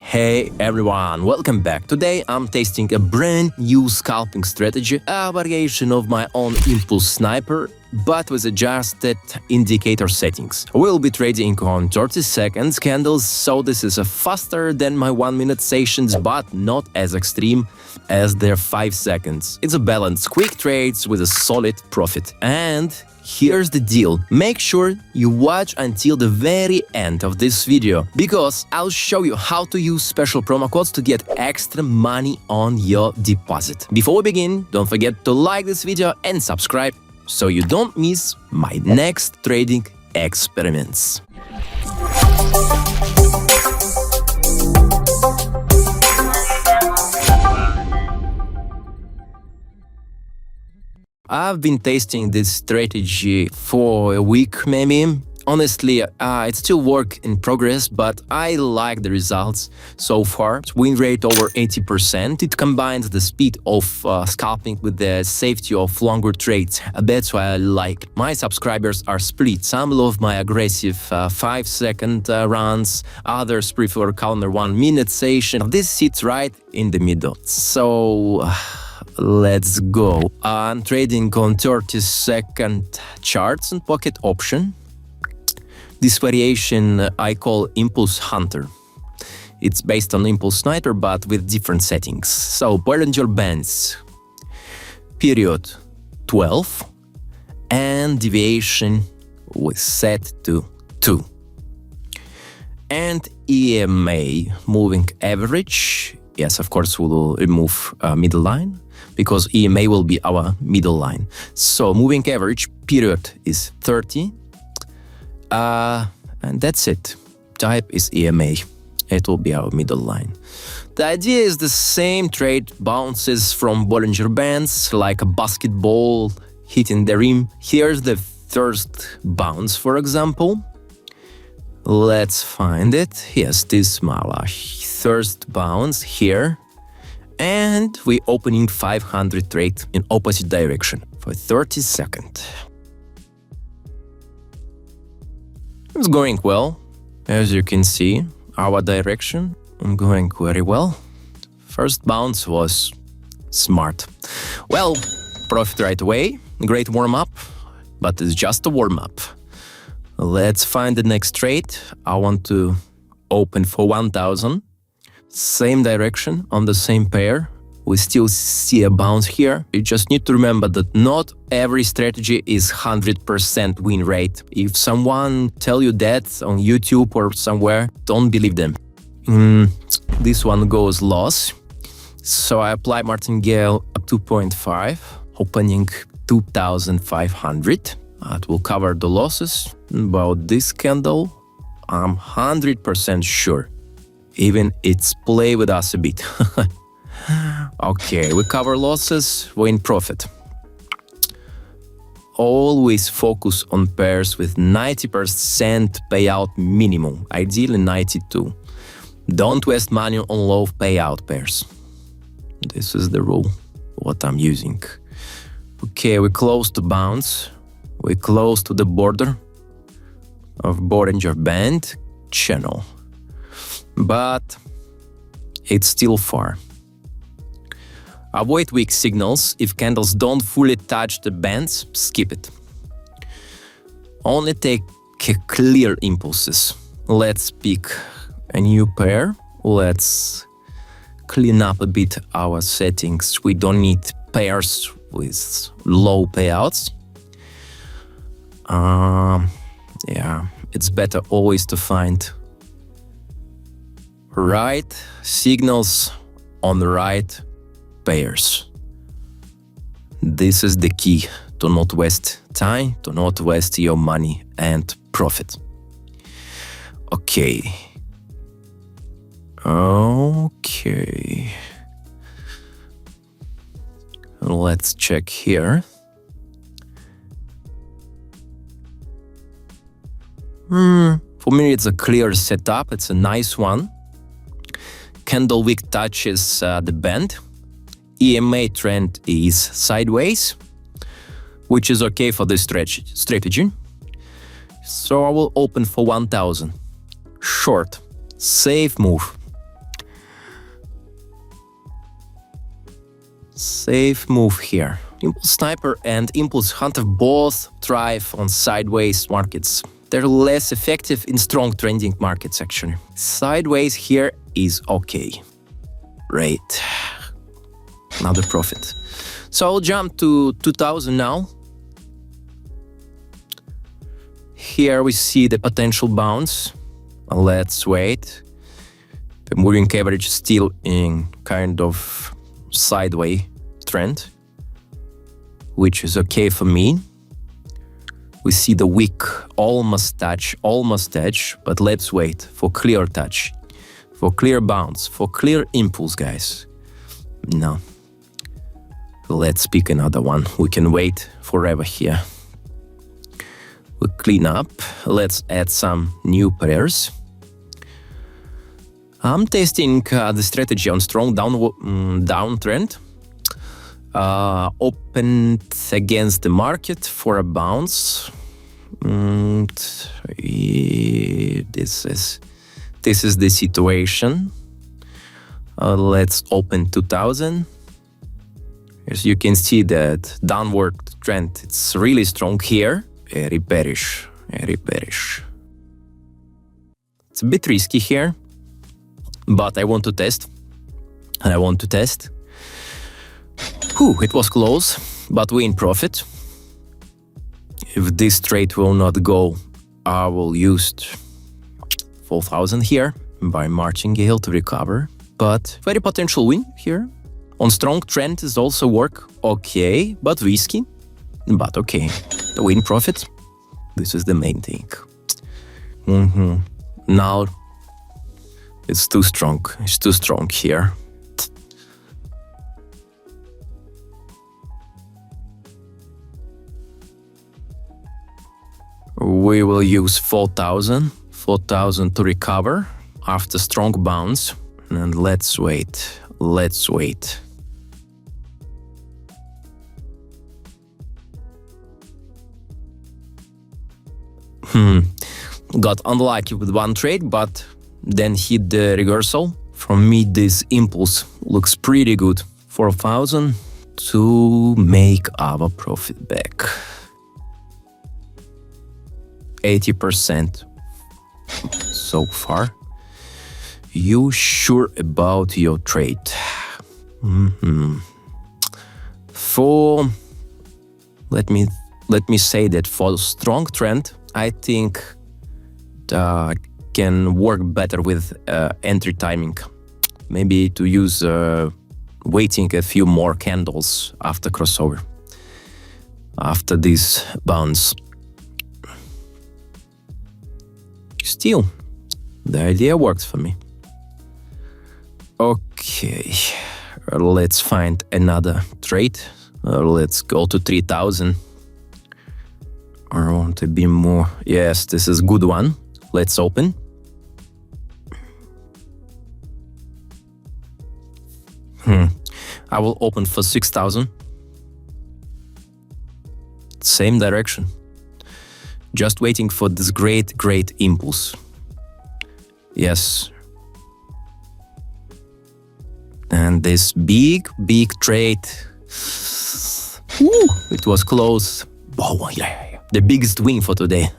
Hey everyone, welcome back. Today I'm testing a brand new scalping strategy, a variation of my own impulse sniper, but with adjusted indicator settings. We'll be trading on 30 seconds candles, so this is faster than my 1-minute sessions, but not as extreme as their 5 seconds. It's a balanced, quick trades with a solid profit. And here's the deal. Make sure you watch until the very end of this video, because I'll show you how to use special promo codes to get extra money on your deposit. Before we begin, don't forget to like this video and subscribe so you don't miss my next trading experiments. I've been testing this strategy for a week maybe. Honestly, it's still work in progress, but I like the results so far. Win rate over 80%. It combines the speed of scalping with the safety of longer trades. That's why I like. My subscribers are split. Some love my aggressive 5-second runs, others prefer calmer 1-minute session. This sits right in the middle. So let's go. I'm trading on 30-second charts and pocket option. This variation I call Impulse Hunter. It's based on Impulse Sniper but with different settings. So Bollinger Bands, period 12, and deviation was set to 2. And EMA, moving average. Yes, of course, we'll remove middle line, because EMA will be our middle line. So moving average period is 30. And that's it. Type is EMA. It will be our middle line. The idea is the same. Trade bounces from Bollinger Bands like a basketball hitting the rim. Here's the first bounce, for example. Let's find it. Yes, this Mala. First bounce here. And we opening 500 trade in opposite direction for 30 seconds. It's going well. As you can see, our direction going very well. First bounce was smart. Well, profit right away. Great warm-up, but it's just a warm-up. Let's find the next trade. I want to open for 1000. Same direction on the same pair. We still see a bounce here. You just need to remember that not every strategy is 100% win rate. If someone tell you that on YouTube or somewhere, don't believe them. This one goes loss. So I apply martingale at 2.5, opening 2500. That will cover the losses. About this candle, I'm 100% sure. Even it's play with us a bit. Okay, we cover losses, we in profit. Always focus on pairs with 90% payout minimum, ideally 92. Don't waste money on low payout pairs. This is the rule, what I'm using. Okay, we close to bounce. We close to the border of Bollinger Band channel. But it's still far. Avoid weak signals. If candles don't fully touch the bands, skip it. Only take clear impulses. Let's pick a new pair. Let's clean up a bit our settings. We don't need pairs with low payouts. Yeah, it's better always to find right signals on the right pairs. This is the key to not waste time, to not waste your money and profit. Okay. Let's check here. For me, it's a clear setup. It's a nice one. Candle wick touches the band. EMA trend is sideways, which is okay for this strategy. So I will open for 1000. Short, safe move. Safe move here. Impulse Sniper and Impulse Hunter both thrive on sideways markets. They're less effective in strong trending markets, actually. Sideways here is okay. Great. Another profit. So I'll jump to 2000 now. Here we see the potential bounce. Let's wait. The moving average is still in kind of sideways trend, which is okay for me. We see the wick almost touch, but let's wait for clear touch, for clear bounce, for clear impulse, guys. No. Let's pick another one. We can wait forever here. We clean up. Let's add some new pairs. I'm testing the strategy on strong downtrend. Opened against the market for a bounce. This is the situation. Let's open 2000. As you can see, that downward trend, it's really strong here. Very bearish, very bearish. It's a bit risky here, but I want to test. And I want to test. It was close, but we in profit. If this trade will not go, I will use 4,000 here by martingale to recover. But very potential win here. On strong trend is also work. Okay, but risky. But okay. The win profit. This is the main thing. Now it's too strong. It's too strong here. We will use 4,000 to recover after strong bounce. And let's wait. Let's wait. Got unlucky with one trade, but then hit the reversal. For me, this impulse looks pretty good. 4,000 to make our profit back. 80% so far. You sure about your trade? Let me say that for strong trend, I think can work better with entry timing. Maybe to use waiting a few more candles after crossover, after this bounce. Still, the idea works for me. Okay, let's find another trade. Let's go to 3,000. I want to be more. Yes, this is a good one. Let's open. I will open for 6,000. Same direction. Just waiting for this great impulse. Yes. And this big trade. It was close. Oh, yeah. The biggest win for today.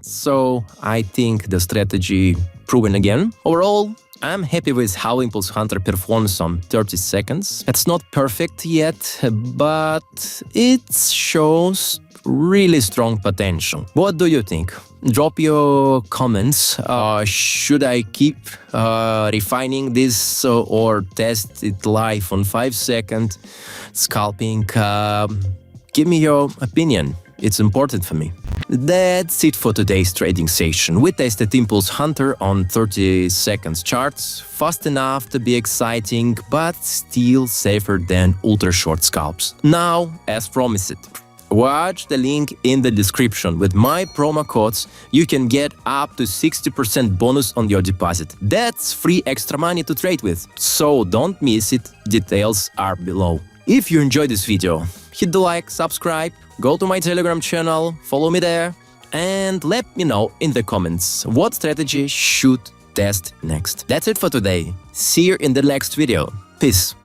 So I think the strategy proven again. Overall, I'm happy with how Impulse Hunter performs on 30 seconds. It's not perfect yet, but it shows really strong potential. What do you think? Drop your comments. Should I keep refining this or test it live on 5-second scalping? Give me your opinion. It's important for me. That's it for today's trading session. We tested Impulse Hunter on 30 seconds charts, fast enough to be exciting, but still safer than ultra short scalps. Now, as promised, watch the link in the description. With my promo codes, you can get up to 60% bonus on your deposit. That's free extra money to trade with, so don't miss it. Details are below. If you enjoyed this video, hit the like, subscribe, go to my Telegram channel, follow me there, and let me know in the comments what strategy should test next. That's it for today. See you in the next video. Peace.